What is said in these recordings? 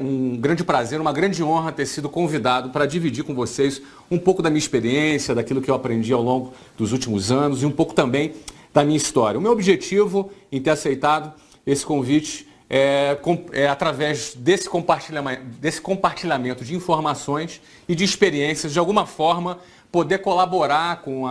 um grande prazer, uma grande honra ter sido convidado para dividir com vocês um pouco da minha experiência, daquilo que eu aprendi ao longo dos últimos anos e um pouco também da minha história. O meu objetivo em ter aceitado esse convite é através desse compartilhamento de informações e de experiências, de alguma forma, poder colaborar com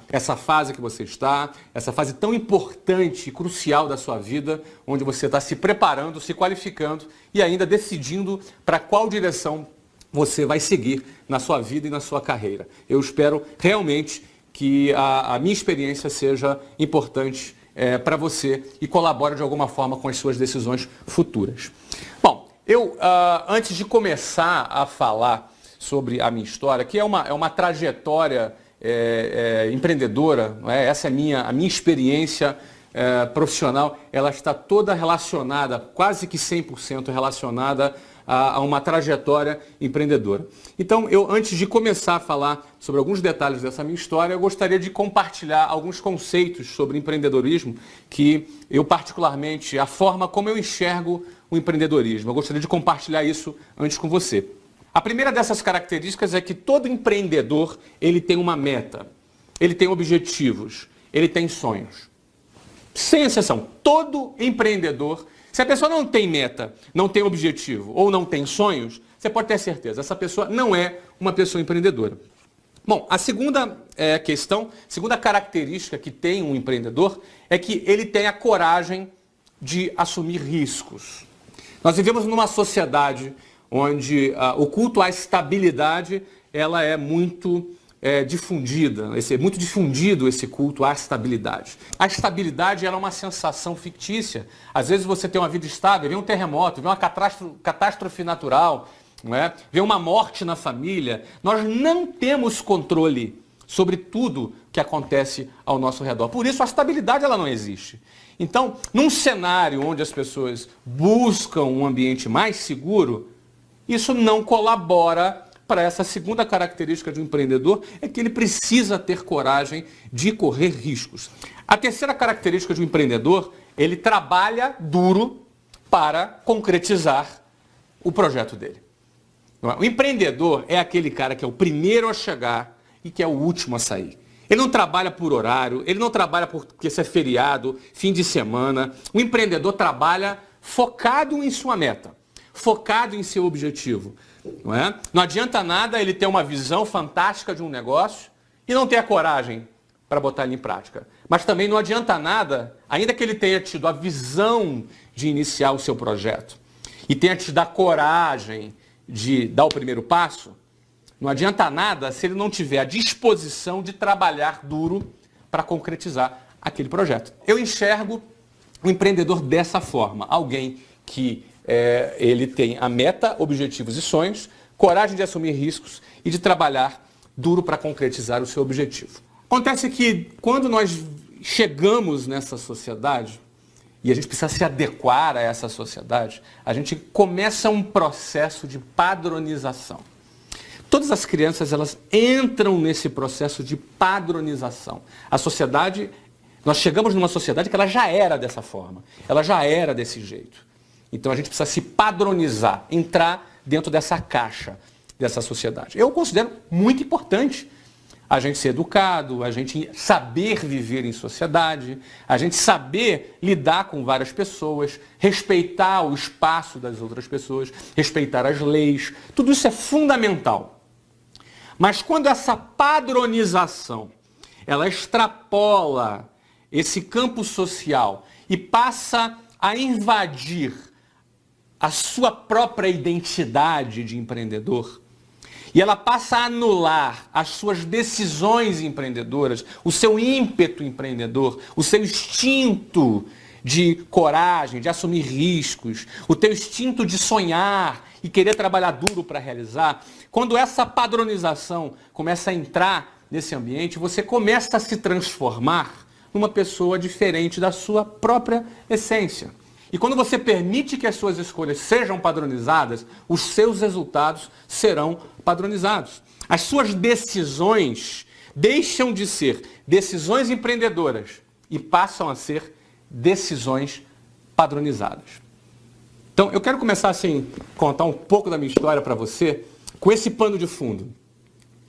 essa fase que você está, essa fase tão importante e crucial da sua vida, onde você está se preparando, se qualificando e ainda decidindo para qual direção você vai seguir na sua vida e na sua carreira. Eu espero realmente que a minha experiência seja importante para você e colabore de alguma forma com as suas decisões futuras. Bom, antes de começar a falar sobre a minha história, que é uma trajetória empreendedora, não é? Essa é a minha experiência profissional, ela está toda relacionada, quase que 100% relacionada a uma trajetória empreendedora. Então, antes de começar a falar sobre alguns detalhes dessa minha história, eu gostaria de compartilhar alguns conceitos sobre empreendedorismo que eu particularmente, a forma como eu enxergo o empreendedorismo. Eu gostaria de compartilhar isso antes com você. A primeira dessas características é que todo empreendedor, ele tem uma meta, ele tem objetivos, ele tem sonhos. Sem exceção, todo empreendedor, se a pessoa não tem meta, não tem objetivo ou não tem sonhos, você pode ter certeza, essa pessoa não é uma pessoa empreendedora. Bom, a segunda segunda característica que tem um empreendedor é que ele tem a coragem de assumir riscos. Nós vivemos numa sociedade onde o culto à estabilidade ela é muito difundida, muito difundido esse culto à estabilidade. A estabilidade ela é uma sensação fictícia. Às vezes você tem uma vida estável, vem um terremoto, vem uma catástrofe natural, não é? Vem uma morte na família. Nós não temos controle sobre tudo que acontece ao nosso redor. Por isso a estabilidade ela não existe. Então, num cenário onde as pessoas buscam um ambiente mais seguro, isso não colabora para essa segunda característica de um empreendedor, é que ele precisa ter coragem de correr riscos. A terceira característica de um empreendedor, ele trabalha duro para concretizar o projeto dele. O empreendedor é aquele cara que é o primeiro a chegar e que é o último a sair. Ele não trabalha por horário, ele não trabalha porque isso é feriado, fim de semana. O empreendedor trabalha focado em sua meta, focado em seu objetivo. Não é? Não adianta nada ele ter uma visão fantástica de um negócio e não ter a coragem para botar ele em prática. Mas também não adianta nada, ainda que ele tenha tido a visão de iniciar o seu projeto e tenha tido a coragem de dar o primeiro passo, não adianta nada se ele não tiver a disposição de trabalhar duro para concretizar aquele projeto. Eu enxergo o empreendedor dessa forma, alguém que ele tem a meta, objetivos e sonhos, coragem de assumir riscos e de trabalhar duro para concretizar o seu objetivo. Acontece que quando nós chegamos nessa sociedade, e a gente precisa se adequar a essa sociedade, a gente começa um processo de padronização. Todas as crianças, elas entram nesse processo de padronização. A sociedade, nós chegamos numa sociedade que ela já era dessa forma, ela já era desse jeito. Então a gente precisa se padronizar, entrar dentro dessa caixa, dessa sociedade. Eu considero muito importante a gente ser educado, a gente saber viver em sociedade, a gente saber lidar com várias pessoas, respeitar o espaço das outras pessoas, respeitar as leis. Tudo isso é fundamental. Mas quando essa padronização, ela extrapola esse campo social e passa a invadir a sua própria identidade de empreendedor, e ela passa a anular as suas decisões empreendedoras, o seu ímpeto empreendedor, o seu instinto de coragem, de assumir riscos, o teu instinto de sonhar e querer trabalhar duro para realizar. Quando essa padronização começa a entrar nesse ambiente, você começa a se transformar numa pessoa diferente da sua própria essência. E quando você permite que as suas escolhas sejam padronizadas, os seus resultados serão padronizados. As suas decisões deixam de ser decisões empreendedoras e passam a ser decisões padronizadas. Então, eu quero começar assim, contar um pouco da minha história para você, com esse pano de fundo.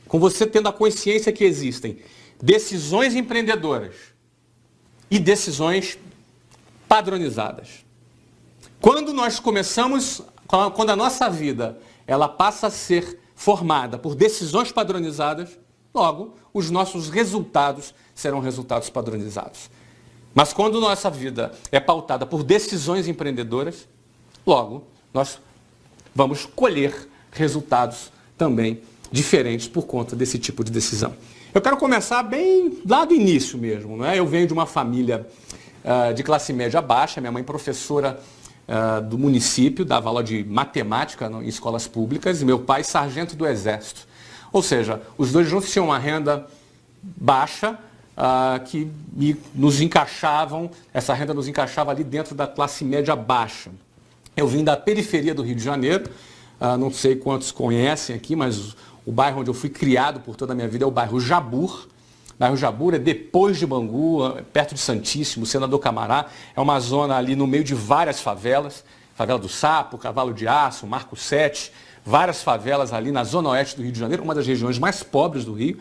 Com você tendo a consciência que existem decisões empreendedoras e decisões padronizadas. Quando nós começamos, quando a nossa vida ela passa a ser formada por decisões padronizadas, logo, os nossos resultados serão resultados padronizados. Mas quando nossa vida é pautada por decisões empreendedoras, logo, nós vamos colher resultados também diferentes por conta desse tipo de decisão. Eu quero começar bem lá do início mesmo, não é? Eu venho de uma família de classe média baixa, minha mãe professora do município, dava aula de matemática em escolas públicas, e meu pai sargento do Exército. Ou seja, os dois juntos tinham uma renda baixa que nos encaixavam, essa renda nos encaixava ali dentro da classe média baixa. Eu vim da periferia do Rio de Janeiro, não sei quantos conhecem aqui, mas o bairro onde eu fui criado por toda a minha vida é o bairro Jabur. O bairro Jabur é depois de Bangu, perto de Santíssimo, Senador Camará. É uma zona ali no meio de várias favelas. Favela do Sapo, Cavalo de Aço, Marco 7, várias favelas ali na zona oeste do Rio de Janeiro, uma das regiões mais pobres do Rio,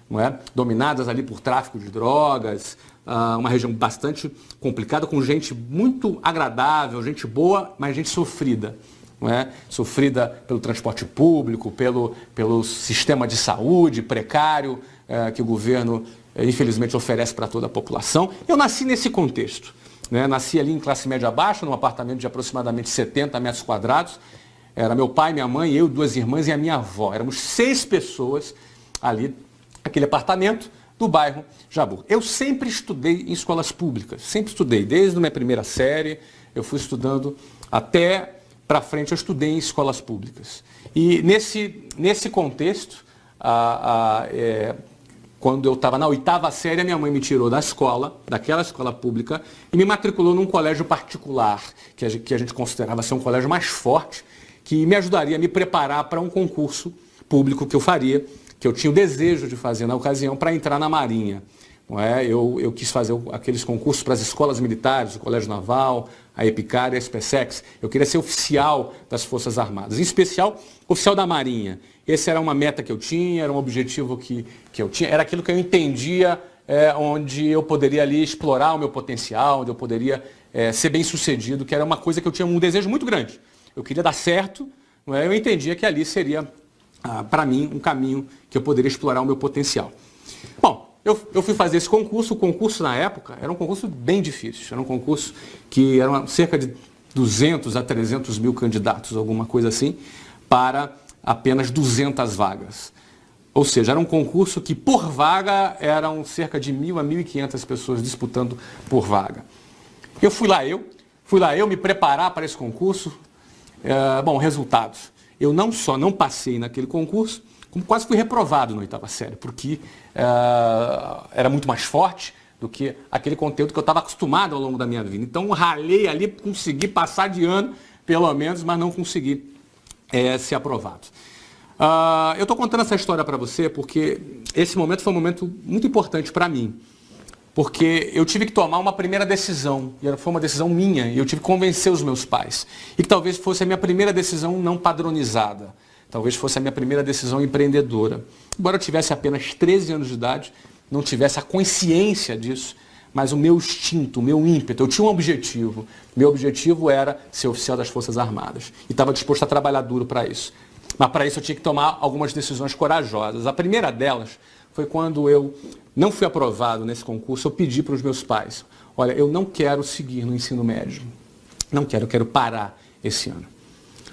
não é? Dominadas ali por tráfico de drogas, uma região bastante complicada, com gente muito agradável, gente boa, mas gente sofrida. Não é? Sofrida pelo transporte público, pelo sistema de saúde precário que o governo, infelizmente, oferece para toda a população. Eu nasci nesse contexto. Né? Nasci ali em classe média baixa, num apartamento de aproximadamente 70 metros quadrados. Era meu pai, minha mãe, eu, 2 irmãs e a minha avó. Éramos 6 pessoas ali, naquele apartamento do bairro Jabur. Eu sempre estudei em escolas públicas, sempre estudei. Desde a minha primeira série, eu fui estudando até para frente, eu estudei em escolas públicas. E nesse contexto, quando eu estava na 8ª série, a minha mãe me tirou da escola, daquela escola pública, e me matriculou num colégio particular, que a gente considerava ser um colégio mais forte, que me ajudaria a me preparar para um concurso público que eu faria, que eu tinha o desejo de fazer na ocasião, para entrar na Marinha. Não é? Eu quis fazer aqueles concursos para as escolas militares, o Colégio Naval, a EPICAR e a SPSEX. Eu queria ser oficial das Forças Armadas, em especial oficial da Marinha. Essa era uma meta que eu tinha, era um objetivo que eu tinha, era aquilo que eu entendia onde eu poderia ali explorar o meu potencial, onde eu poderia ser bem sucedido, que era uma coisa que eu tinha um desejo muito grande. Eu queria dar certo, não é? Eu entendia que ali seria, para mim, um caminho que eu poderia explorar o meu potencial. Bom, eu fui fazer esse concurso. O concurso, na época, era um concurso bem difícil. Era um concurso que eram cerca de 200 a 300 mil candidatos, alguma coisa assim, para apenas 200 vagas. Ou seja, era um concurso que, por vaga, eram cerca de 1.000 a 1.500 pessoas disputando por vaga. Eu fui lá me preparar para esse concurso. Bom, resultados. Eu não só não passei naquele concurso, como quase fui reprovado na 8ª série, porque era muito mais forte do que aquele conteúdo que eu estava acostumado ao longo da minha vida. Então, ralei ali, consegui passar de ano, pelo menos, mas não consegui ser aprovado. Eu estou contando essa história para você porque esse momento foi um momento muito importante para mim. Porque eu tive que tomar uma primeira decisão, e foi uma decisão minha, e eu tive que convencer os meus pais. E que talvez fosse a minha primeira decisão não padronizada. Talvez fosse a minha primeira decisão empreendedora. Embora eu tivesse apenas 13 anos de idade, não tivesse a consciência disso, mas o meu instinto, o meu ímpeto, eu tinha um objetivo. Meu objetivo era ser oficial das Forças Armadas. E estava disposto a trabalhar duro para isso. Mas para isso eu tinha que tomar algumas decisões corajosas. A primeira delas foi quando eu não fui aprovado nesse concurso. Eu pedi para os meus pais: olha, eu não quero seguir no ensino médio. Não quero, eu quero parar esse ano.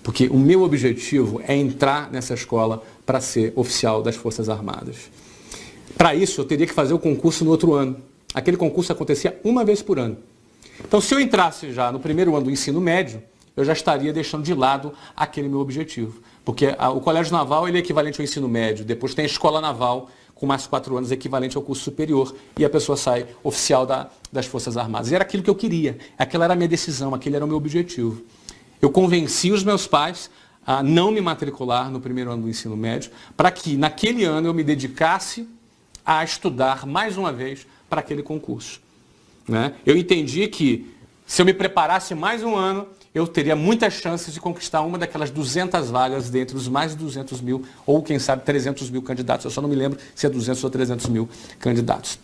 Porque o meu objetivo é entrar nessa escola para ser oficial das Forças Armadas. Para isso, eu teria que fazer o concurso no outro ano. Aquele concurso acontecia uma vez por ano. Então, se eu entrasse já no primeiro ano do ensino médio, eu já estaria deixando de lado aquele meu objetivo. Porque o Colégio Naval ele é equivalente ao ensino médio. Depois tem a Escola Naval, com mais 4 anos, equivalente ao curso superior. E a pessoa sai oficial das Forças Armadas. E era aquilo que eu queria. Aquela era a minha decisão, aquele era o meu objetivo. Eu convenci os meus pais a não me matricular no primeiro ano do ensino médio, para que naquele ano eu me dedicasse a estudar mais uma vez para aquele concurso. Né? Eu entendi que se eu me preparasse mais um ano, eu teria muitas chances de conquistar uma daquelas 200 vagas dentre os mais de 200 mil, ou quem sabe 300 mil candidatos. Eu só não me lembro se é 200 ou 300 mil candidatos.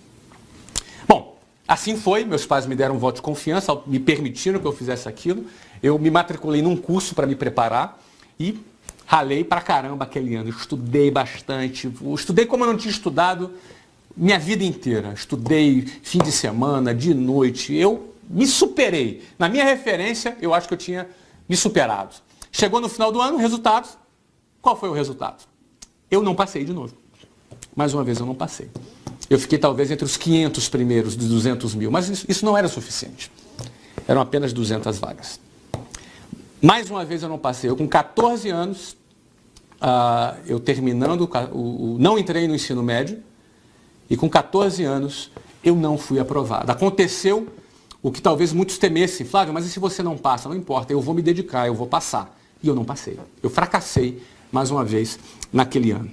Bom, assim foi, meus pais me deram um voto de confiança, me permitiram que eu fizesse aquilo. Eu me matriculei num curso para me preparar e ralei pra caramba aquele ano. Estudei bastante, estudei como eu não tinha estudado minha vida inteira. Estudei fim de semana, de noite, eu me superei. Na minha referência, eu acho que eu tinha me superado. Chegou no final do ano, resultado. Qual foi o resultado? Eu não passei de novo. Mais uma vez eu não passei. Eu fiquei talvez entre os 500 primeiros de 200 mil, mas isso não era suficiente. Eram apenas 200 vagas. Mais uma vez eu não passei. Eu com 14 anos, eu terminando, não entrei no ensino médio, e com 14 anos eu não fui aprovado. Aconteceu o que talvez muitos temessem. Flávio, mas e se você não passa? Não importa, eu vou me dedicar, eu vou passar. E eu não passei. Eu fracassei mais uma vez naquele ano.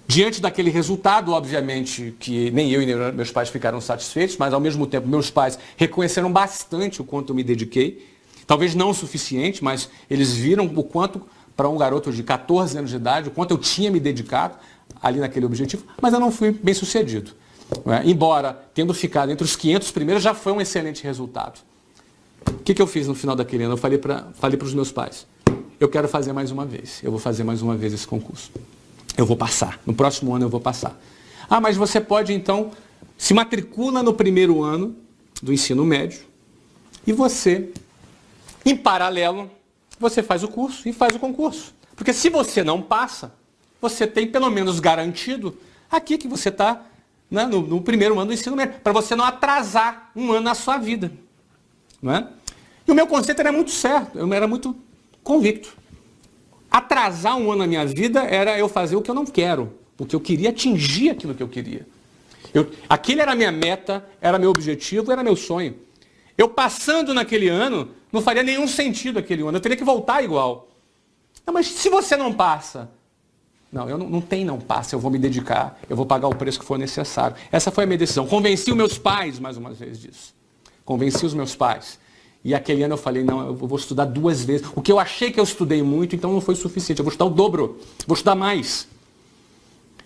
Diante daquele resultado, obviamente, que nem eu e nem meus pais ficaram satisfeitos, mas ao mesmo tempo meus pais reconheceram bastante o quanto eu me dediquei. Talvez não o suficiente, mas eles viram o quanto, para um garoto de 14 anos de idade, o quanto eu tinha me dedicado ali naquele objetivo, mas eu não fui bem sucedido. Embora tendo ficado entre os 500 primeiros, já foi um excelente resultado. O que eu fiz no final daquele ano? Eu falei para os meus pais, eu quero fazer mais uma vez, eu vou fazer mais uma vez esse concurso. Eu vou passar, no próximo ano eu vou passar. Ah, mas você pode então, se matricula no primeiro ano do ensino médio e você, em paralelo, você faz o curso e faz o concurso. Porque se você não passa, você tem pelo menos garantido aqui que você está, né, no primeiro ano do ensino médio, para você não atrasar um ano na sua vida. Não é? E o meu conceito era muito certo, eu era muito convicto. Atrasar um ano na minha vida era eu fazer o que eu não quero, porque eu queria atingir aquilo que eu queria. Aquele era a minha meta, era meu objetivo, era meu sonho. Eu passando naquele ano, não faria nenhum sentido aquele ano, eu teria que voltar igual. Não, mas se você não passa? Não, eu não passa, eu vou me dedicar, eu vou pagar o preço que for necessário. Essa foi a minha decisão. Convenci os meus pais, mais uma vez, disso. Convenci os meus pais. E aquele ano eu falei, não, eu vou estudar 2 vezes. O que eu achei que eu estudei muito, então não foi suficiente. Eu vou estudar o dobro, vou estudar mais.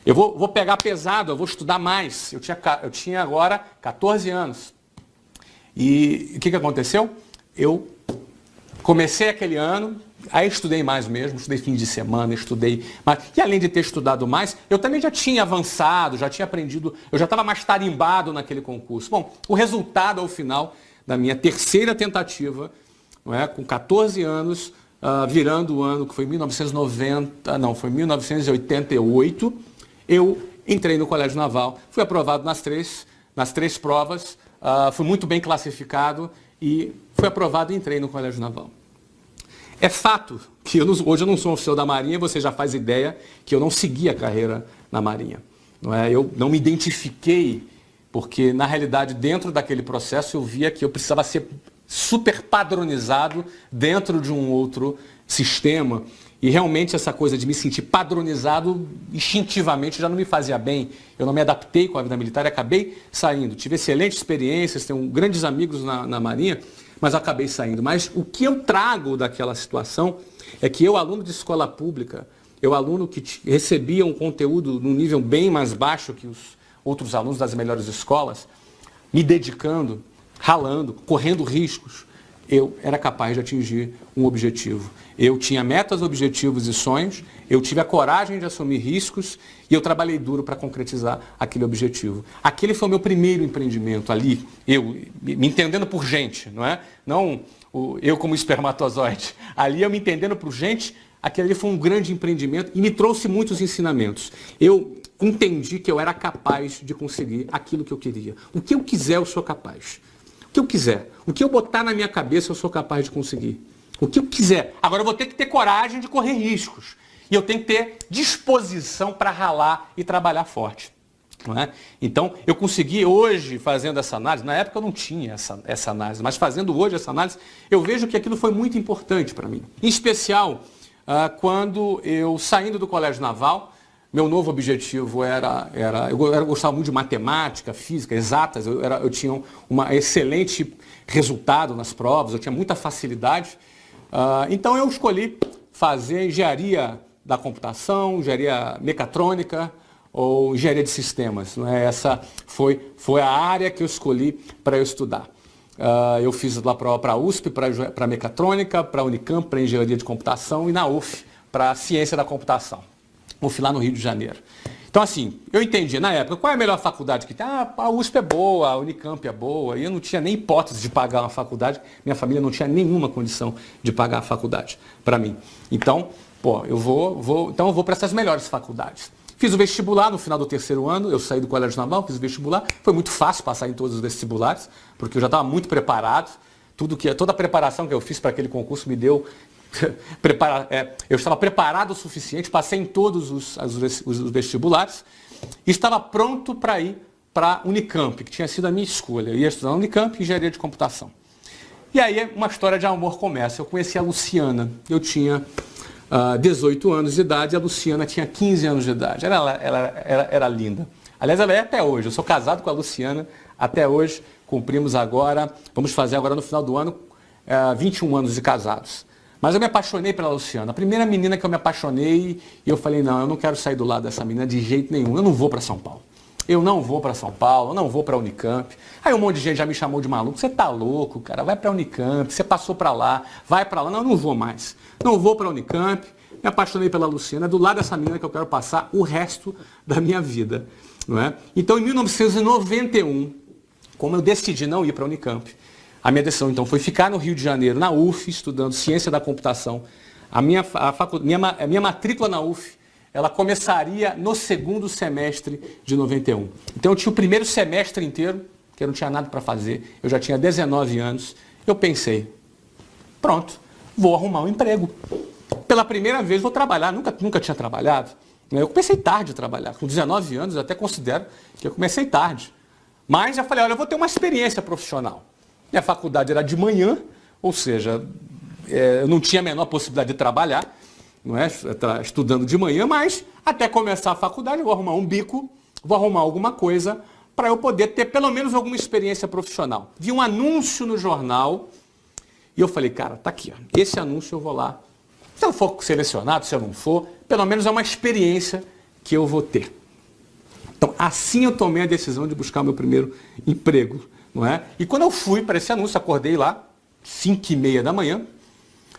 Eu vou pegar pesado, eu vou estudar mais. Eu tinha agora 14 anos. E o que aconteceu? Eu comecei aquele ano, aí estudei mais mesmo, estudei fim de semana, estudei mais. E além de ter estudado mais, eu também já tinha avançado, já tinha aprendido, eu já estava mais tarimbado naquele concurso. Bom, o resultado ao final da minha terceira tentativa, não é, com 14 anos, virando o ano que foi 1988, eu entrei no Colégio Naval, fui aprovado nas três provas, fui muito bem classificado e fui aprovado e entrei no Colégio Naval. É fato que hoje eu não sou um oficial da Marinha, você já faz ideia que eu não segui a carreira na Marinha. Não é? Eu não me identifiquei, porque na realidade dentro daquele processo eu via que eu precisava ser super padronizado dentro de um outro sistema. E realmente essa coisa de me sentir padronizado instintivamente já não me fazia bem. Eu não me adaptei com a vida militar e acabei saindo. Tive excelentes experiências, tenho grandes amigos na Marinha, mas acabei saindo. Mas o que eu trago daquela situação é que eu, aluno de escola pública, eu, aluno que recebia um conteúdo num nível bem mais baixo que os outros alunos das melhores escolas, me dedicando, ralando, correndo riscos, eu era capaz de atingir um objetivo. Eu tinha metas, objetivos e sonhos, eu tive a coragem de assumir riscos e eu trabalhei duro para concretizar aquele objetivo. Aquele foi o meu primeiro empreendimento ali, eu me entendendo por gente, não é? Não eu como espermatozoide. Ali eu me entendendo por gente, aquele ali foi um grande empreendimento e me trouxe muitos ensinamentos. Eu entendi que eu era capaz de conseguir aquilo que eu queria. O que eu quiser, eu sou capaz. O que eu quiser. O que eu botar na minha cabeça, eu sou capaz de conseguir. O que eu quiser. Agora eu vou ter que ter coragem de correr riscos. E eu tenho que ter disposição para ralar e trabalhar forte. Não é? Então, eu consegui hoje, fazendo essa análise, na época eu não tinha essa análise, mas fazendo hoje essa análise, eu vejo que aquilo foi muito importante para mim. Em especial, quando eu, saindo do Colégio Naval, meu novo objetivo eu gostava muito de matemática, física, exatas, eu tinha um excelente resultado nas provas, eu tinha muita facilidade, Então eu escolhi fazer engenharia da computação, engenharia mecatrônica ou engenharia de sistemas. Não é? Essa foi a área que eu escolhi para eu estudar. Eu fiz lá para a USP, para mecatrônica, para a Unicamp, para engenharia de computação e na UF, para ciência da computação. UF lá no Rio de Janeiro. Então assim, eu entendi na época, qual é a melhor faculdade que tem? A USP é boa, a Unicamp é boa, e eu não tinha nem hipótese de pagar uma faculdade, minha família não tinha nenhuma condição de pagar a faculdade para mim. Então, eu vou para essas melhores faculdades. Fiz o vestibular no final do terceiro ano, eu saí do Colégio Naval, fiz o vestibular, foi muito fácil passar em todos os vestibulares, porque eu já estava muito preparado, toda a preparação que eu fiz para aquele concurso me deu eu estava preparado o suficiente, passei em todos os vestibulares e estava pronto para ir para a Unicamp, que tinha sido a minha escolha. Eu ia estudar na Unicamp, engenharia de computação. E aí uma história de amor começa. Eu conheci a Luciana, eu tinha 18 anos de idade, a Luciana tinha 15 anos de idade. Ela era linda. Aliás, ela é até hoje. Eu sou casado com a Luciana até hoje. Vamos fazer agora no final do ano 21 anos de casados. Mas eu me apaixonei pela Luciana. A primeira menina que eu me apaixonei, e eu falei, não, eu não quero sair do lado dessa menina de jeito nenhum. Eu não vou para São Paulo. Eu não vou para São Paulo, eu não vou para a Unicamp. Aí um monte de gente já me chamou de maluco. Você tá louco, cara, vai para a Unicamp, você passou para lá, vai para lá. Não, eu não vou mais. Não vou para a Unicamp. Me apaixonei pela Luciana. É do lado dessa menina que eu quero passar o resto da minha vida. Não é? Então, em 1991, como eu decidi não ir para a Unicamp, a minha decisão, então, foi ficar no Rio de Janeiro, na UF, estudando ciência da computação. A minha matrícula na UF, ela começaria no segundo semestre de 91. Então, eu tinha o primeiro semestre inteiro, que eu não tinha nada para fazer, eu já tinha 19 anos. Eu pensei, pronto, vou arrumar um emprego. Pela primeira vez vou trabalhar, nunca tinha trabalhado. Eu comecei tarde a trabalhar, com 19 anos, eu até considero que eu comecei tarde. Mas já falei, olha, eu vou ter uma experiência profissional. Minha faculdade era de manhã, ou seja, eu não tinha a menor possibilidade de trabalhar, não é? Estudando de manhã, mas até começar a faculdade eu vou arrumar um bico, vou arrumar alguma coisa para eu poder ter pelo menos alguma experiência profissional. Vi um anúncio no jornal e eu falei, cara, tá aqui, ó, esse anúncio eu vou lá. Se eu for selecionado, se eu não for, pelo menos é uma experiência que eu vou ter. Então, assim eu tomei a decisão de buscar o meu primeiro emprego. Não é? E quando eu fui para esse anúncio, acordei lá, 5h30 da manhã,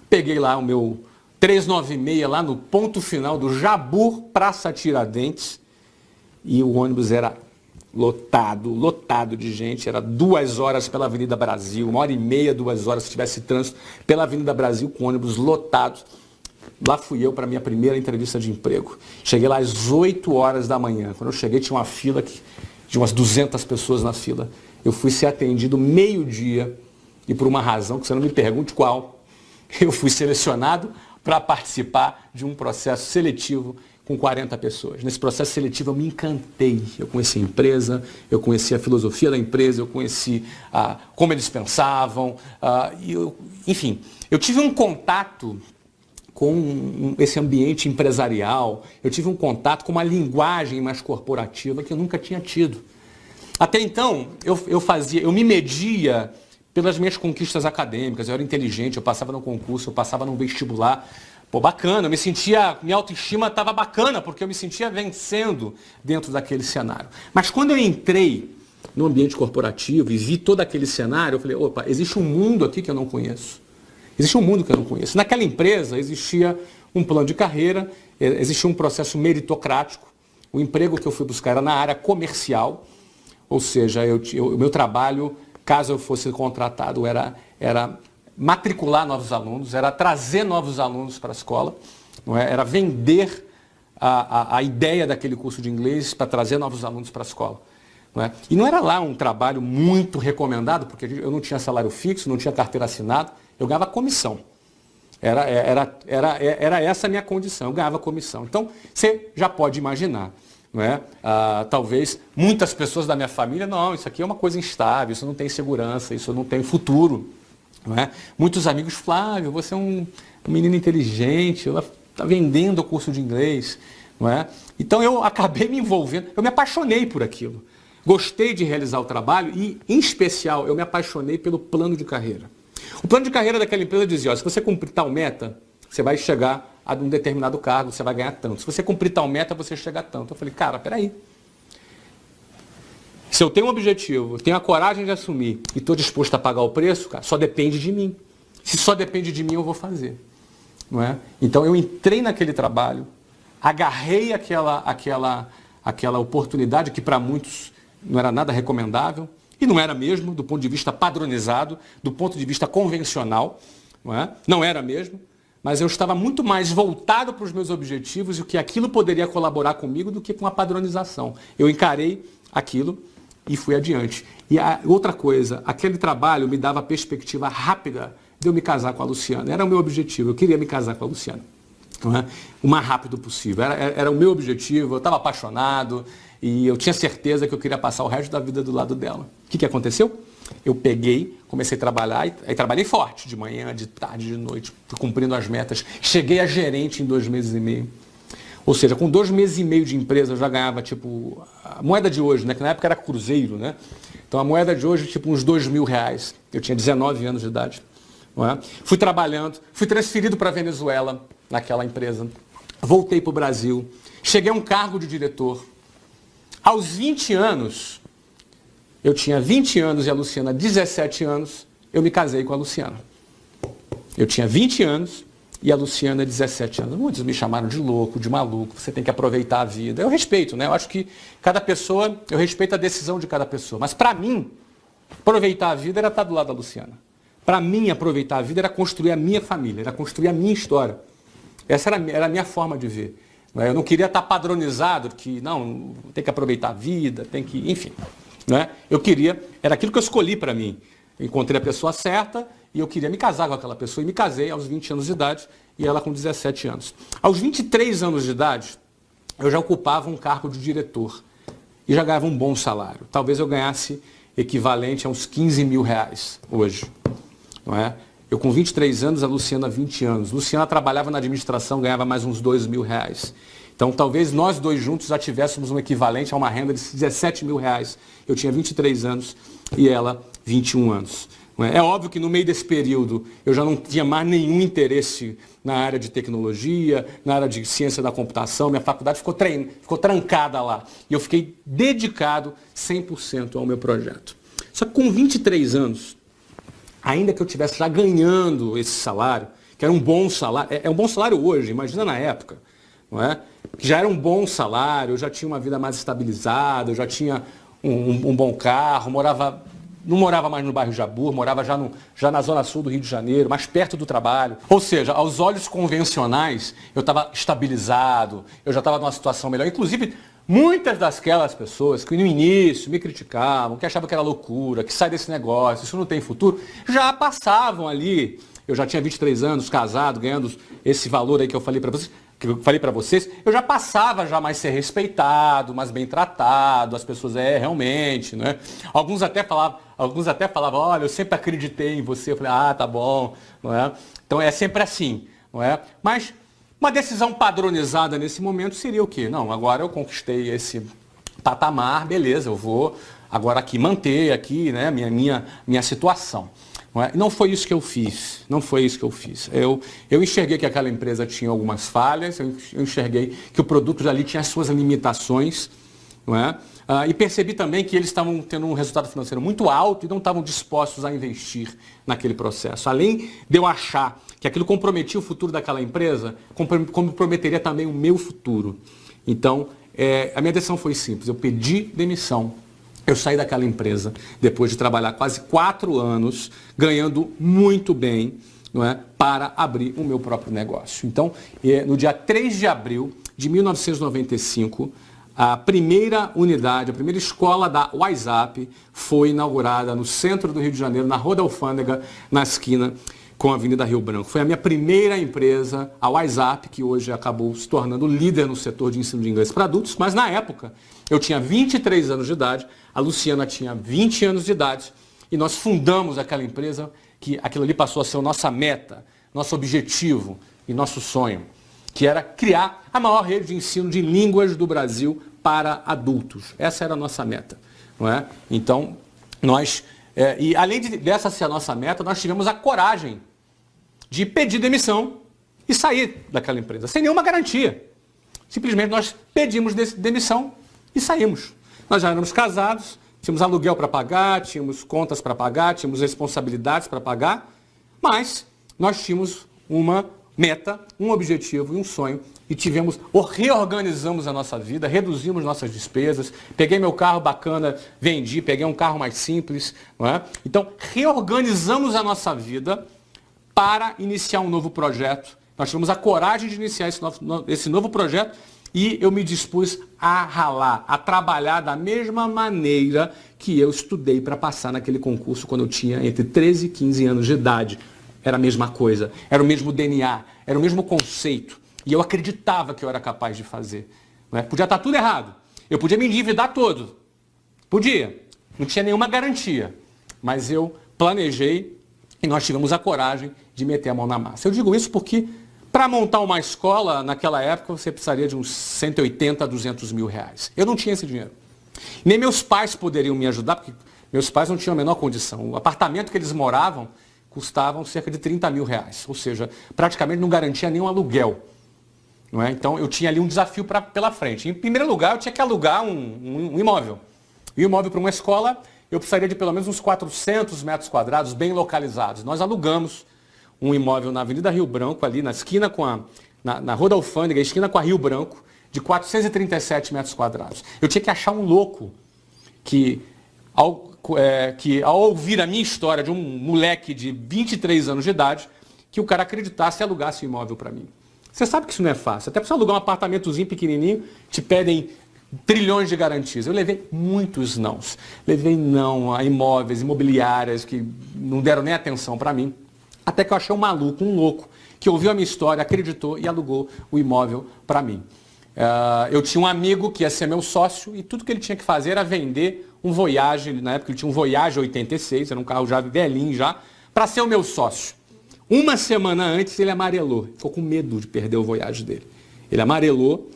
peguei lá o meu 396 lá no ponto final do Jabur, Praça Tiradentes, e o ônibus era lotado de gente, era 2 horas pela Avenida Brasil, 1h30, 2 horas se tivesse trânsito pela Avenida Brasil com ônibus lotados. Lá fui eu para a minha primeira entrevista de emprego. Cheguei lá às 8 horas da manhã. Quando eu cheguei tinha uma fila de umas 200 pessoas na fila. Eu fui ser atendido meio-dia e por uma razão que você não me pergunte qual, eu fui selecionado para participar de um processo seletivo com 40 pessoas. Nesse processo seletivo eu me encantei. Eu conheci a empresa, eu conheci a filosofia da empresa, eu conheci como eles pensavam. Enfim, eu tive um contato com esse ambiente empresarial, eu tive um contato com uma linguagem mais corporativa que eu nunca tinha tido. Até então, eu me media pelas minhas conquistas acadêmicas, eu era inteligente, eu passava no concurso, eu passava no vestibular. Pô, bacana, minha autoestima estava bacana, porque eu me sentia vencendo dentro daquele cenário. Mas quando eu entrei no ambiente corporativo e vi todo aquele cenário, eu falei, opa, existe um mundo aqui que eu não conheço. Existe um mundo que eu não conheço. Naquela empresa existia um plano de carreira, existia um processo meritocrático. O emprego que eu fui buscar era na área comercial, ou seja, o meu trabalho, caso eu fosse contratado, era matricular novos alunos, era trazer novos alunos para a escola, não é? Era vender a ideia daquele curso de inglês para trazer novos alunos para a escola. Não é? E não era lá um trabalho muito recomendado, porque eu não tinha salário fixo, não tinha carteira assinada, eu ganhava comissão. Era essa a minha condição, eu ganhava comissão. Então, você já pode imaginar. Não é? Talvez muitas pessoas da minha família, não, isso aqui é uma coisa instável, isso não tem segurança, isso não tem futuro. Não é? Muitos amigos, Flávio, você é um menino inteligente, está vendendo o curso de inglês. Não é? Então eu acabei me envolvendo, eu me apaixonei por aquilo. Gostei de realizar o trabalho e, em especial, eu me apaixonei pelo plano de carreira. O plano de carreira daquela empresa dizia, ó, se você cumprir tal meta, você vai chegar a um determinado cargo, você vai ganhar tanto. Se você cumprir tal meta, você chega a tanto. Eu falei, cara, peraí. Se eu tenho um objetivo, tenho a coragem de assumir e estou disposto a pagar o preço, cara, só depende de mim. Se só depende de mim, eu vou fazer. Não é? Então eu entrei naquele trabalho, agarrei aquela oportunidade que para muitos não era nada recomendável, e não era mesmo, do ponto de vista padronizado, do ponto de vista convencional, não era mesmo, mas eu estava muito mais voltado para os meus objetivos e o que aquilo poderia colaborar comigo do que com a padronização. Eu encarei aquilo e fui adiante. E a outra coisa, aquele trabalho me dava a perspectiva rápida de eu me casar com a Luciana. Era o meu objetivo, eu queria me casar com a Luciana. O mais rápido possível. Era o meu objetivo, eu estava apaixonado e eu tinha certeza que eu queria passar o resto da vida do lado dela. O que aconteceu? Eu peguei, comecei a trabalhar, e trabalhei forte, de manhã, de tarde, de noite, fui cumprindo as metas. Cheguei a gerente em 2 meses e meio. Ou seja, com 2 meses e meio de empresa eu já ganhava, tipo, a moeda de hoje, né? Que na época era cruzeiro, né? Então a moeda de hoje, tipo, uns R$ 2.000. Eu tinha 19 anos de idade. Fui trabalhando, fui transferido para a Venezuela, naquela empresa. Voltei para o Brasil, cheguei a um cargo de diretor. Aos 20 anos, eu tinha 20 anos e a Luciana 17 anos, eu me casei com a Luciana. Eu tinha 20 anos e a Luciana 17 anos. Muitos me chamaram de louco, de maluco, você tem que aproveitar a vida. Eu respeito, né? Eu acho que cada pessoa, eu respeito a decisão de cada pessoa. Mas para mim, aproveitar a vida era estar do lado da Luciana. Para mim, aproveitar a vida era construir a minha família, era construir a minha história. Essa era a minha forma de ver. Eu não queria estar padronizado, que não, tem que aproveitar a vida, tem que, enfim. Eu queria, era aquilo que eu escolhi para mim. Eu encontrei a pessoa certa e eu queria me casar com aquela pessoa. E me casei aos 20 anos de idade e ela com 17 anos. Aos 23 anos de idade, eu já ocupava um cargo de diretor e já ganhava um bom salário. Talvez eu ganhasse equivalente a uns R$ 15.000 hoje. Eu com 23 anos, a Luciana 20 anos. Luciana trabalhava na administração, ganhava mais uns R$ 2.000. Então talvez nós dois juntos já tivéssemos um equivalente a uma renda de R$ 17.000. Eu tinha 23 anos e ela 21 anos. É óbvio que no meio desse período eu já não tinha mais nenhum interesse na área de tecnologia, na área de ciência da computação. Minha faculdade ficou trancada lá. E eu fiquei dedicado 100% ao meu projeto. Só que com 23 anos, ainda que eu estivesse já ganhando esse salário, que era um bom salário, é um bom salário hoje, imagina na época, não é? Que já era um bom salário, eu já tinha uma vida mais estabilizada, eu já tinha um bom carro, não morava mais no bairro Jabur, morava já na zona sul do Rio de Janeiro, mais perto do trabalho. Ou seja, aos olhos convencionais, eu estava estabilizado, eu já estava numa situação melhor. Inclusive, muitas daquelas pessoas que no início me criticavam, que achavam que era loucura, que sai desse negócio, isso não tem futuro, já passavam ali. Eu já tinha 23 anos, casado, ganhando esse valor aí que eu falei para vocês, eu já passava já mais ser respeitado, mais bem tratado, as pessoas, realmente, né? Alguns até falavam, olha, eu sempre acreditei em você. Eu falei, tá bom, não é? Então é sempre assim, não é? Mas uma decisão padronizada nesse momento seria o quê? Não, agora eu conquistei esse patamar, beleza, eu vou agora aqui manter aqui, né, minha situação. Não foi isso que eu fiz, não foi isso que eu fiz. Eu enxerguei que aquela empresa tinha algumas falhas, eu enxerguei que o produto ali tinha as suas limitações, não é? E percebi também que eles estavam tendo um resultado financeiro muito alto e não estavam dispostos a investir naquele processo. Além de eu achar que aquilo comprometia o futuro daquela empresa, comprometeria também o meu futuro. Então, a minha decisão foi simples, eu pedi demissão. Eu saí daquela empresa depois de trabalhar quase 4 anos, ganhando muito bem, não é, para abrir o meu próprio negócio. Então, no dia 3 de abril de 1995, a primeira unidade, a primeira escola da WhatsApp foi inaugurada no centro do Rio de Janeiro, na Rua da Alfândega, na esquina com a Avenida Rio Branco. Foi a minha primeira empresa, a WhatsApp, que hoje acabou se tornando líder no setor de ensino de inglês para adultos, mas na época eu tinha 23 anos de idade, a Luciana tinha 20 anos de idade e nós fundamos aquela empresa que aquilo ali passou a ser a nossa meta, nosso objetivo e nosso sonho, que era criar a maior rede de ensino de línguas do Brasil para adultos. Essa era a nossa meta, não é? Então, nós E além dessa ser a nossa meta, nós tivemos a coragem de pedir demissão e sair daquela empresa, sem nenhuma garantia. Simplesmente nós pedimos demissão e saímos. Nós já éramos casados, tínhamos aluguel para pagar, tínhamos contas para pagar, tínhamos responsabilidades para pagar, mas nós tínhamos uma meta, um objetivo e um sonho e reorganizamos a nossa vida, reduzimos nossas despesas, peguei meu carro bacana, vendi, peguei um carro mais simples, não é? Então, reorganizamos a nossa vida para iniciar um novo projeto. Nós tivemos a coragem de iniciar esse novo projeto e eu me dispus a ralar, a trabalhar da mesma maneira que eu estudei para passar naquele concurso quando eu tinha entre 13 e 15 anos de idade. Era a mesma coisa, era o mesmo DNA, era o mesmo conceito. E eu acreditava que eu era capaz de fazer. Não é? Podia estar tudo errado. Eu podia me endividar todo. Podia. Não tinha nenhuma garantia. Mas eu planejei e nós tivemos a coragem de meter a mão na massa. Eu digo isso porque para montar uma escola, naquela época, você precisaria de uns 180 a 200 mil reais. Eu não tinha esse dinheiro. Nem meus pais poderiam me ajudar, porque meus pais não tinham a menor condição. O apartamento que eles moravam custavam cerca de 30 mil reais. Ou seja, praticamente não garantia nenhum aluguel. Não é? Então, eu tinha ali um desafio pela frente. Em primeiro lugar, eu tinha que alugar um imóvel. E o imóvel para uma escola, eu precisaria de pelo menos uns 400 metros quadrados, bem localizados. Nós alugamos um imóvel na Avenida Rio Branco, ali na esquina na Rua da Alfândega, esquina com a Rio Branco, de 437 metros quadrados. Eu tinha que achar um louco que ao ouvir a minha história de um moleque de 23 anos de idade, que o cara acreditasse e alugasse o imóvel para mim. Você sabe que isso não é fácil. Até para você alugar um apartamentozinho pequenininho, te pedem trilhões de garantias. Eu levei muitos nãos. Levei não a imóveis, imobiliárias, que não deram nem atenção para mim. Até que eu achei um maluco, um louco, que ouviu a minha história, acreditou e alugou o imóvel para mim. Eu tinha um amigo que ia ser meu sócio e tudo que ele tinha que fazer era vender um Voyage. Na época ele tinha um Voyage 86, era um carro já velhinho já, para ser o meu sócio. Uma semana antes ele amarelou, ficou com medo de perder o Voyage dele. Ele amarelou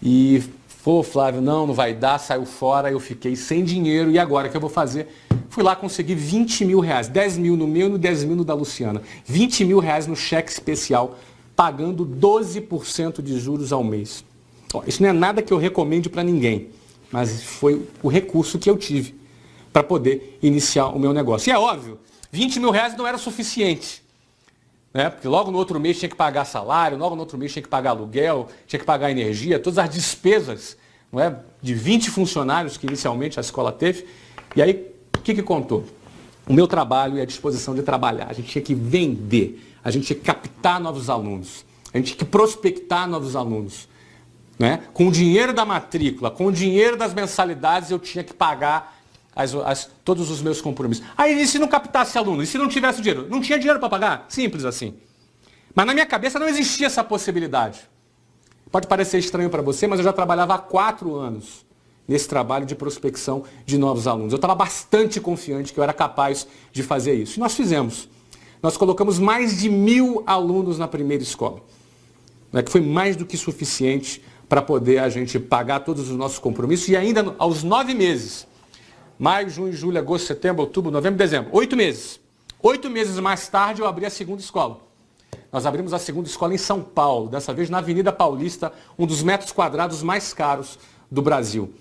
e falou, Flávio, não vai dar, saiu fora, eu fiquei sem dinheiro e agora o que eu vou fazer? Fui lá conseguir 20 mil reais, 10 mil no meu e 10 mil no da Luciana. 20 mil reais no cheque especial, pagando 12% de juros ao mês. Isso não é nada que eu recomende para ninguém, mas foi o recurso que eu tive para poder iniciar o meu negócio. E é óbvio, 20 mil reais não era suficiente, né? Porque logo no outro mês tinha que pagar salário, logo no outro mês tinha que pagar aluguel, tinha que pagar energia, todas as despesas, não é? De 20 funcionários que inicialmente a escola teve. E aí, o que contou? O meu trabalho e a disposição de trabalhar. A gente tinha que vender, a gente tinha que captar novos alunos, a gente tinha que prospectar novos alunos. Né? Com o dinheiro da matrícula, com o dinheiro das mensalidades, eu tinha que pagar todos os meus compromissos. Aí, e se não captasse aluno? E se não tivesse dinheiro? Não tinha dinheiro para pagar? Simples assim. Mas na minha cabeça não existia essa possibilidade. Pode parecer estranho para você, mas eu já trabalhava há 4 anos nesse trabalho de prospecção de novos alunos. Eu estava bastante confiante que eu era capaz de fazer isso. E nós fizemos. Nós colocamos mais de 1.000 alunos na primeira escola, né, que foi mais do que suficiente para poder a gente pagar todos os nossos compromissos e ainda aos 9 meses, maio, junho, julho, agosto, setembro, outubro, novembro, dezembro, 8 meses. 8 meses mais tarde eu abri a segunda escola. Nós abrimos a segunda escola em São Paulo, dessa vez na Avenida Paulista, um dos metros quadrados mais caros do Brasil.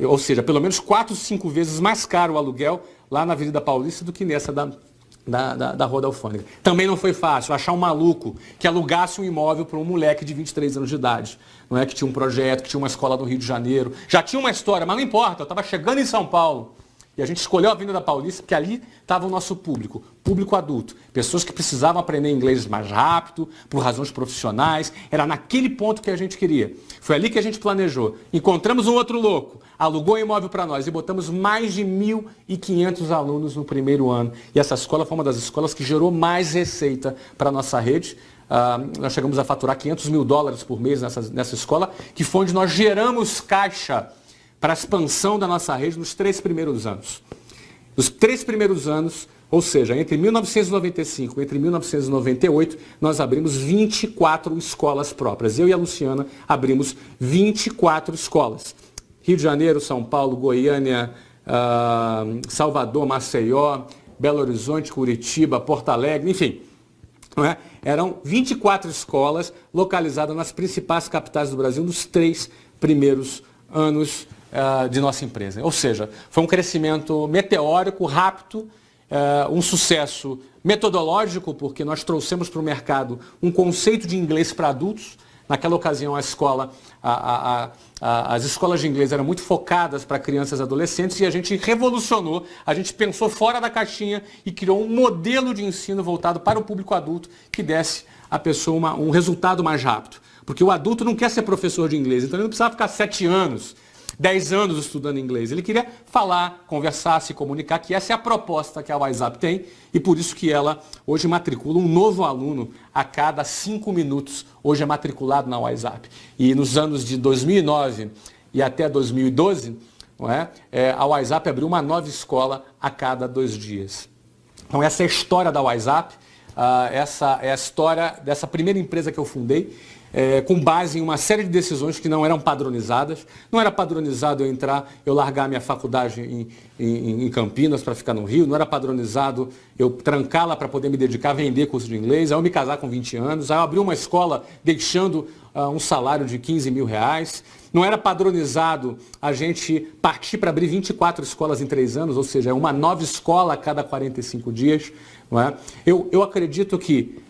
Ou seja, pelo menos 4, 5 vezes mais caro o aluguel lá na Avenida Paulista do que nessa da Rua da Alfândega. Também não foi fácil achar um maluco que alugasse um imóvel para um moleque de 23 anos de idade. Não é que tinha um projeto, que tinha uma escola no Rio de Janeiro. Já tinha uma história, mas não importa. Eu estava chegando em São Paulo. E a gente escolheu a Avenida Paulista porque ali estava o nosso público, público adulto. Pessoas que precisavam aprender inglês mais rápido, por razões profissionais. Era naquele ponto que a gente queria. Foi ali que a gente planejou. Encontramos um outro louco, alugou um imóvel para nós e botamos mais de 1.500 alunos no primeiro ano. E essa escola foi uma das escolas que gerou mais receita para a nossa rede. Nós chegamos a faturar $500 mil por mês nessa escola, que foi onde nós geramos caixa para a expansão da nossa rede nos 3 primeiros anos. Nos 3 primeiros anos, ou seja, entre 1995 e entre 1998, nós abrimos 24 escolas próprias. Eu e a Luciana abrimos 24 escolas. Rio de Janeiro, São Paulo, Goiânia, Salvador, Maceió, Belo Horizonte, Curitiba, Porto Alegre, enfim. Não é? Eram 24 escolas localizadas nas principais capitais do Brasil nos 3 primeiros anos de nossa empresa. Ou seja, foi um crescimento meteórico, rápido, um sucesso metodológico, porque nós trouxemos para o mercado um conceito de inglês para adultos. Naquela ocasião, as escolas de inglês eram muito focadas para crianças e adolescentes e a gente revolucionou, a gente pensou fora da caixinha e criou um modelo de ensino voltado para o público adulto que desse à pessoa um resultado mais rápido. Porque o adulto não quer ser professor de inglês, então ele não precisava ficar 7 anos, 10 anos estudando inglês. Ele queria falar, conversar, se comunicar, que essa é a proposta que a WhatsApp tem e por isso que ela hoje matricula um novo aluno a cada 5 minutos. Hoje é matriculado na WhatsApp. E nos anos de 2009 e até 2012, não é? A WhatsApp abriu uma nova escola a cada 2 dias. Então essa é a história da WhatsApp, essa é a história dessa primeira empresa que eu fundei. Com base em uma série de decisões que não eram padronizadas. Não era padronizado eu largar minha faculdade em Campinas para ficar no Rio, não era padronizado eu trancá-la para poder me dedicar a vender curso de inglês, aí eu me casar com 20 anos, aí eu abri uma escola deixando um salário de 15 mil reais. Não era padronizado a gente partir para abrir 24 escolas em 3 anos, ou seja, é uma nova escola a cada 45 dias. Não é? Eu acredito que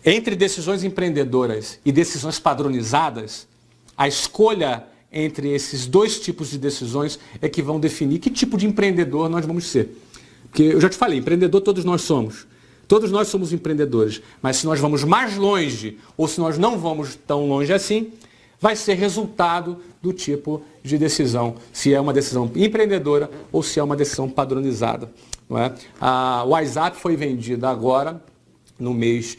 entre decisões empreendedoras e decisões padronizadas, a escolha entre esses 2 tipos de decisões é que vão definir que tipo de empreendedor nós vamos ser. Porque eu já te falei, empreendedor todos nós somos. Todos nós somos empreendedores. Mas se nós vamos mais longe ou se nós não vamos tão longe assim, vai ser resultado do tipo de decisão. Se é uma decisão empreendedora ou se é uma decisão padronizada. Não é? A WhatsApp foi vendida agora, no mês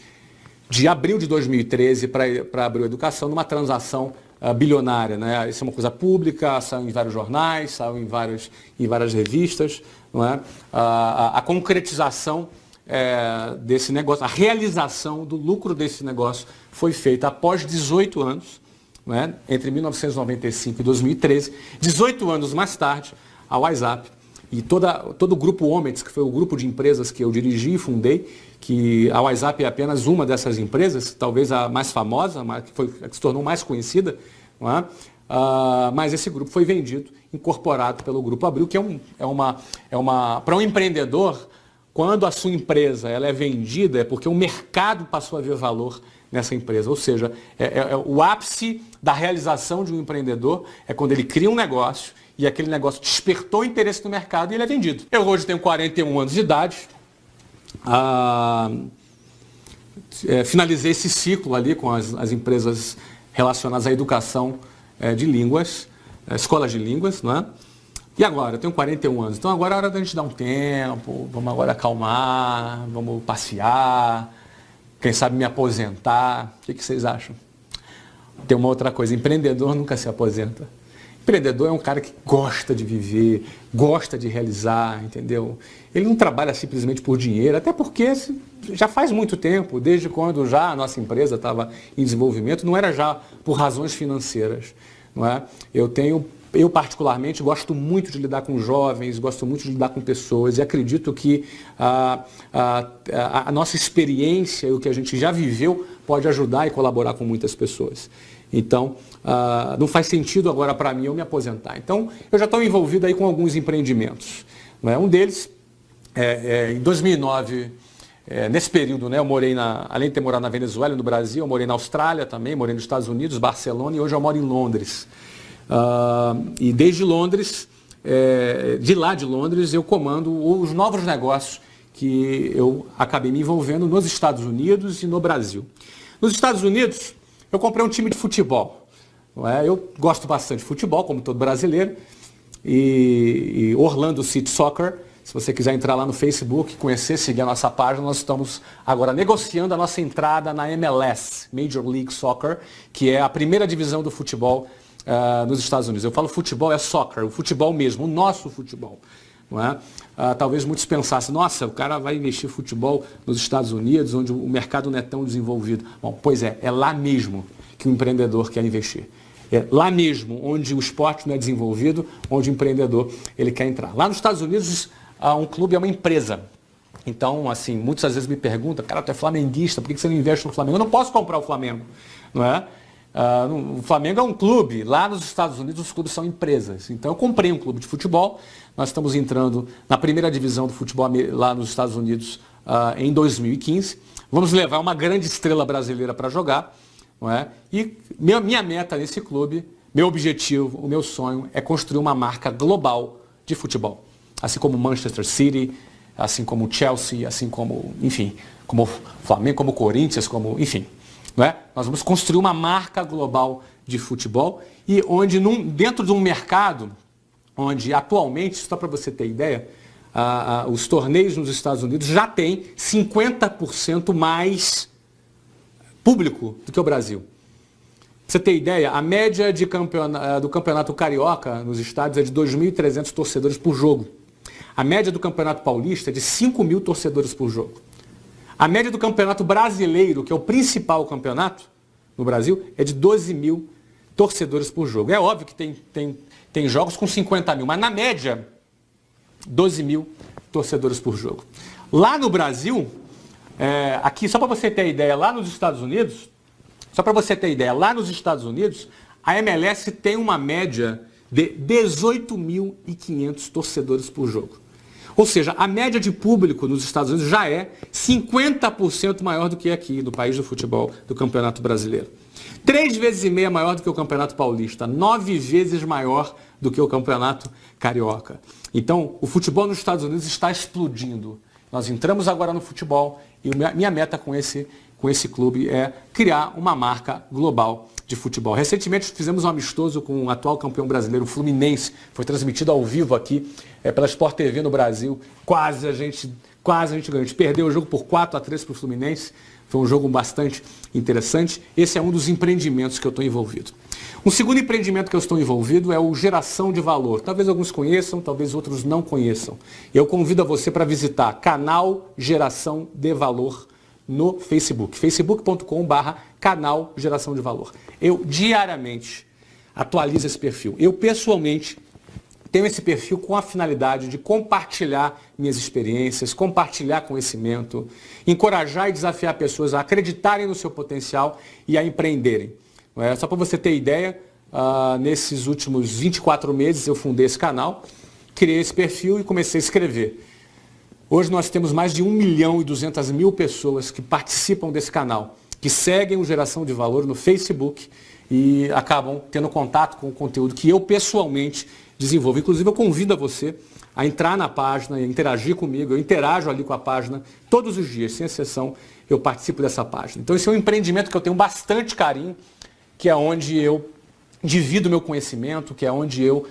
de abril de 2013 para Abril Educação, numa transação bilionária. Né? Isso é uma coisa pública, saiu em vários jornais, saiu em várias revistas. Não é? A concretização desse negócio, a realização do lucro desse negócio foi feita após 18 anos, não é? Entre 1995 e 2013. 18 anos mais tarde, a WhatsApp e todo o grupo Omets, que foi o grupo de empresas que eu dirigi e fundei, que a WhatsApp é apenas uma dessas empresas, talvez a mais famosa, que se tornou mais conhecida, não é? Mas esse grupo foi vendido, incorporado pelo Grupo Abril, que para um empreendedor, quando a sua empresa ela é vendida, é porque o mercado passou a ver valor nessa empresa. Ou seja, o ápice da realização de um empreendedor é quando ele cria um negócio e aquele negócio despertou interesse no mercado e ele é vendido. Eu hoje tenho 41 anos de idade, finalizei esse ciclo ali com as empresas relacionadas à educação de línguas, escolas de línguas, não é? E agora? Eu tenho 41 anos, então agora é hora da gente dar um tempo, vamos agora acalmar, vamos passear, quem sabe me aposentar. O que vocês acham? Tem uma outra coisa, empreendedor nunca se aposenta. Empreendedor é um cara que gosta de viver, gosta de realizar, entendeu? Ele não trabalha simplesmente por dinheiro, até porque já faz muito tempo, desde quando já a nossa empresa estava em desenvolvimento, não era já por razões financeiras, não é? Eu particularmente gosto muito de lidar com jovens, gosto muito de lidar com pessoas e acredito que a nossa experiência e o que a gente já viveu pode ajudar e colaborar com muitas pessoas. Então, não faz sentido agora para mim eu me aposentar. Então, eu já estou envolvido aí com alguns empreendimentos. Não é? Um deles, em 2009, nesse período, né, eu morei, além de ter morado na Venezuela, no Brasil, eu morei na Austrália também, morei nos Estados Unidos, Barcelona, e hoje eu moro em Londres. E desde Londres, de lá de Londres, eu comando os novos negócios que eu acabei me envolvendo nos Estados Unidos e no Brasil. Nos Estados Unidos, eu comprei um time de futebol. Não é? Eu gosto bastante de futebol, como todo brasileiro, e Orlando City Soccer. Se você quiser entrar lá no Facebook, conhecer, seguir a nossa página, nós estamos agora negociando a nossa entrada na MLS, Major League Soccer, que é a primeira divisão do futebol nos Estados Unidos. Eu falo futebol, é soccer, o futebol mesmo, o nosso futebol. Não é? Talvez muitos pensassem, nossa, o cara vai investir em futebol nos Estados Unidos, onde o mercado não é tão desenvolvido. Bom, pois é lá mesmo que o empreendedor quer investir. É lá mesmo, onde o esporte não é desenvolvido, onde o empreendedor ele quer entrar. Lá nos Estados Unidos, um clube é uma empresa. Então, assim, muitas vezes me perguntam, cara, tu é flamenguista, por que você não investe no Flamengo? Eu não posso comprar o Flamengo, não é? O Flamengo é um clube. Lá nos Estados Unidos, os clubes são empresas. Então, eu comprei um clube de futebol. Nós estamos entrando na primeira divisão do futebol lá nos Estados Unidos em 2015. Vamos levar uma grande estrela brasileira para jogar. Não é? E minha meta nesse clube, meu objetivo, o meu sonho é construir uma marca global de futebol. Assim como Manchester City, assim como Chelsea, assim como, enfim, como Flamengo, como Corinthians, como, enfim. Não é? Nós vamos construir uma marca global de futebol e onde dentro de um mercado onde atualmente, só para você ter ideia, os torneios nos Estados Unidos já têm 50% mais público do que o Brasil. Pra você ter ideia, a média do campeonato carioca nos estádios é de 2.300 torcedores por jogo. A média do campeonato paulista é de 5.000 torcedores por jogo. A média do campeonato brasileiro, que é o principal campeonato no Brasil, é de 12.000 torcedores por jogo. É óbvio que tem jogos com 50.000, mas na média, 12.000 torcedores por jogo. Lá no Brasil, aqui, só para você ter ideia, lá nos Estados Unidos, a MLS tem uma média de 18.500 torcedores por jogo. Ou seja, a média de público nos Estados Unidos já é 50% maior do que aqui, no país do futebol, do Campeonato Brasileiro. 3,5 vezes maior do que o Campeonato Paulista, 9 vezes maior do que o Campeonato Carioca. Então, o futebol nos Estados Unidos está explodindo. Nós entramos agora no futebol e minha meta com esse clube é criar uma marca global de futebol. Recentemente fizemos um amistoso com o atual campeão brasileiro, o Fluminense. Foi transmitido ao vivo aqui pela Sport TV no Brasil. Quase a gente ganhou. A gente perdeu o jogo por 4-3 para o Fluminense. Foi um jogo bastante interessante. Esse é um dos empreendimentos que eu estou envolvido. Um segundo empreendimento que eu estou envolvido é o Geração de Valor. Talvez alguns conheçam, talvez outros não conheçam. Eu convido a você para visitar canal Geração de Valor no Facebook, facebook.com/canal Geração de Valor. Eu diariamente atualizo esse perfil. Eu pessoalmente tenho esse perfil com a finalidade de compartilhar minhas experiências, compartilhar conhecimento, encorajar e desafiar pessoas a acreditarem no seu potencial e a empreenderem. Só para você ter ideia, nesses últimos 24 meses eu fundei esse canal, criei esse perfil e comecei a escrever. Hoje nós temos mais de 1.200.000 pessoas que participam desse canal, que seguem o Geração de Valor no Facebook e acabam tendo contato com o conteúdo que eu pessoalmente desenvolvo. Inclusive eu convido a você a entrar na página e interagir comigo. Eu interajo ali com a página todos os dias, sem exceção, eu participo dessa página. Então esse é um empreendimento que eu tenho bastante carinho, que é onde eu divido meu conhecimento, que é onde eu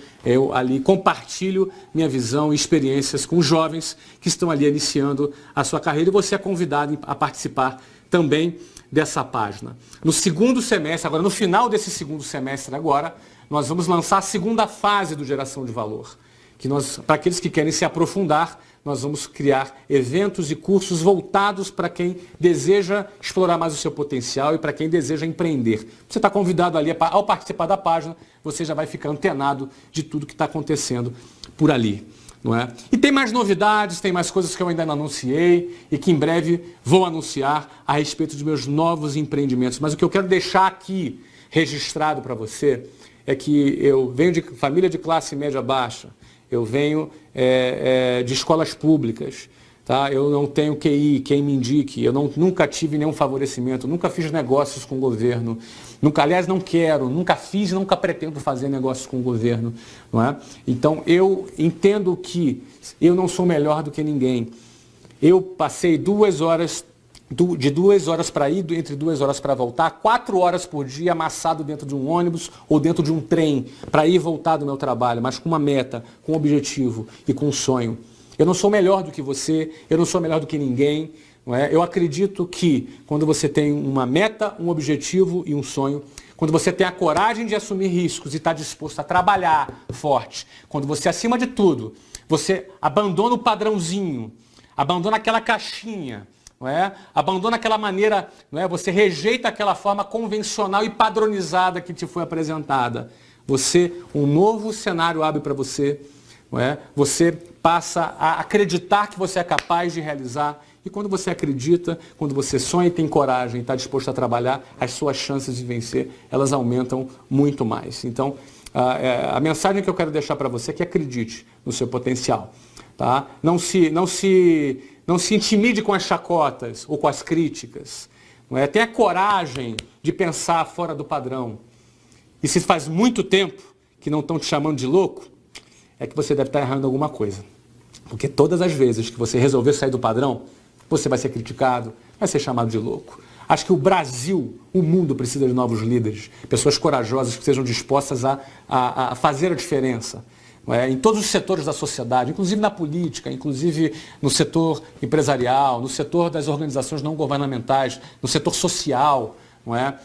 ali compartilho minha visão e experiências com jovens que estão ali iniciando a sua carreira, e você é convidado a participar também dessa página. No segundo semestre, agora no final desse segundo semestre agora, nós vamos lançar a segunda fase do Geração de Valor, que para aqueles que querem se aprofundar, nós vamos criar eventos e cursos voltados para quem deseja explorar mais o seu potencial e para quem deseja empreender. Você está convidado ali, ao participar da página, você já vai ficar antenado de tudo que está acontecendo por ali. Não é? E tem mais novidades, tem mais coisas que eu ainda não anunciei e que em breve vou anunciar a respeito dos meus novos empreendimentos. Mas o que eu quero deixar aqui registrado para você é que eu venho de família de classe média baixa, eu venho de escolas públicas, tá? Eu não tenho QI, quem me indique, eu nunca tive nenhum favorecimento, nunca fiz negócios com o governo, aliás, não quero, nunca fiz e nunca pretendo fazer negócios com o governo. Não é? Então, eu entendo que eu não sou melhor do que ninguém. Eu passei 2 horas, de 2 horas para ir, entre 2 horas para voltar, 4 horas por dia amassado dentro de um ônibus ou dentro de um trem, para ir e voltar do meu trabalho, mas com uma meta, com um objetivo e com um sonho. Eu não sou melhor do que você, eu não sou melhor do que ninguém. Não é? Eu acredito que quando você tem uma meta, um objetivo e um sonho, quando você tem a coragem de assumir riscos e está disposto a trabalhar forte, quando você, acima de tudo, você abandona o padrãozinho, abandona aquela caixinha, não é? Abandona aquela maneira, não é? Você rejeita aquela forma convencional e padronizada que te foi apresentada. Um novo cenário abre para você, não é? Você passa a acreditar que você é capaz de realizar. E quando você acredita, quando você sonha e tem coragem e está disposto a trabalhar, as suas chances de vencer, elas aumentam muito mais. Então, a mensagem que eu quero deixar para você é que acredite no seu potencial. Tá? Não se intimide com as chacotas ou com as críticas. Não é? Tenha coragem de pensar fora do padrão. E se faz muito tempo que não estão te chamando de louco, é que você deve estar errando alguma coisa. Porque todas as vezes que você resolver sair do padrão, você vai ser criticado, vai ser chamado de louco. Acho que o Brasil, o mundo precisa de novos líderes, pessoas corajosas que sejam dispostas a fazer a diferença. Em todos os setores da sociedade, inclusive na política, inclusive no setor empresarial, no setor das organizações não governamentais, no setor social. Não é?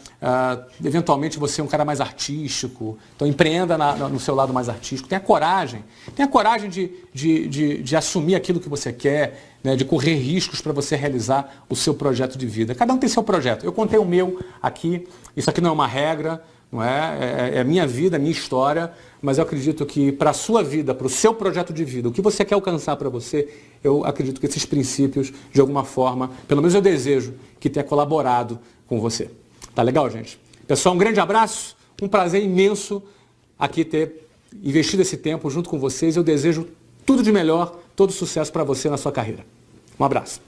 Eventualmente você é um cara mais artístico, então empreenda no seu lado mais artístico. Tenha coragem de assumir aquilo que você quer, né? De correr riscos para você realizar o seu projeto de vida. Cada um tem seu projeto. Eu contei o meu aqui, isso aqui não é uma regra, não é? É a minha vida, a minha história, mas eu acredito que para a sua vida, para o seu projeto de vida, o que você quer alcançar para você, eu acredito que esses princípios, de alguma forma, pelo menos eu desejo que tenha colaborado com você. Tá legal, gente? Pessoal, um grande abraço, um prazer imenso aqui ter investido esse tempo junto com vocês. Eu desejo tudo de melhor, todo sucesso para você na sua carreira. Um abraço.